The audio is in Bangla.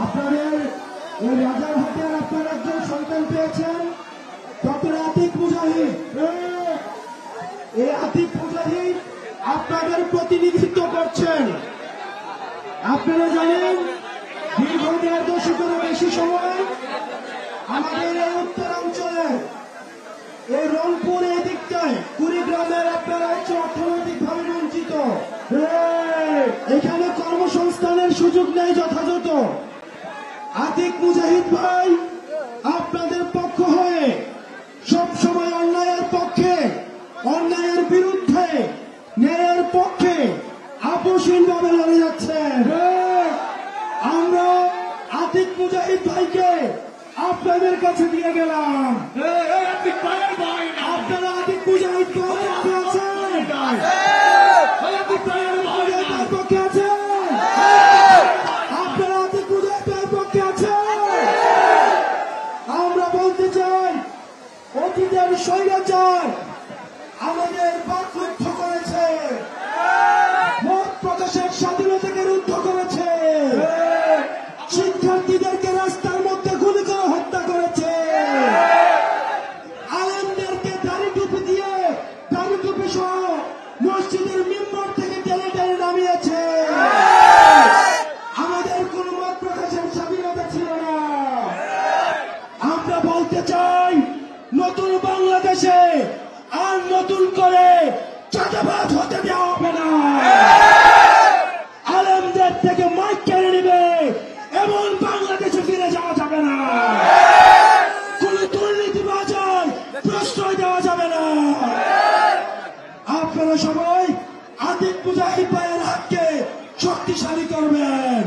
আপনাদের এই রাজার হাতের আপনারা একজন সন্তান পেয়েছেন ডক্টর আতিক মুজাহিদ। এই আতিক মুজাহিদ আপনাদের প্রতিনিধিত্ব করছেন। আপনারা জানেন দীর্ঘ 1.5 দশকেরও বেশি সময় আমাদের এই উত্তরাঞ্চলে এই রংপুর এই দিকটায় কুড়িগ্রামের আপনারা হচ্ছে অর্থনৈতিকভাবে বঞ্চিত। এখানে কর্মসংস্থানের সুযোগ নেই যথাযথ। আতিক মুজাহিদ ভাই আপনাদের পক্ষ হয়ে সবসময় অন্যায়ের পক্ষে, অন্যায়ের বিরুদ্ধে, ন্যায়ের পক্ষে আপোষহীনভাবে লড়ে যাচ্ছেন। আমরা আতিক মুজাহিদ ভাইকে আপনাদের কাছে দিয়ে গেলাম। আপনারা আতিক মুজাহিদ পক্ষে আছেন, পক্ষে আছেন, আপনারা আতিক মুজাহিদের পক্ষে আছেন। আমরা বলতে চাই অতীতের স্বৈরাচার আমাদের বাকরুদ্ধ করেছে, মত প্রকাশের স্বাধীনতাকে রুদ্ধ করেছে, শিক্ষার্থীদেরকে রাস্তার মধ্যে গুলি করে হত্যা করেছে, আলেমদেরকে দাড়ি টুপি দিয়ে দাড়ি টুপি সহ মসজিদের মিম্বর থেকে টেনে টেনে নামিয়েছে। আমাদের কোন মত প্রকাশের স্বাধীনতা ছিল না। আমরা বলতে চাই নতুন বাংলাদেশে আর নতুন করে চাঁদাবাজ হতে দেওয়া হবে না। আলেমদের থেকে মাইক কেড়ে নেবে এমন বাংলাদেশে ফিরে যাওয়া যাবে না। কোন দুর্নীতিবাজার প্রশ্রয় দেওয়া যাবে না। আপনারা সবাই আতিক মুজাহিদ ভাইয়ের হাতকে শক্তিশালী করবেন।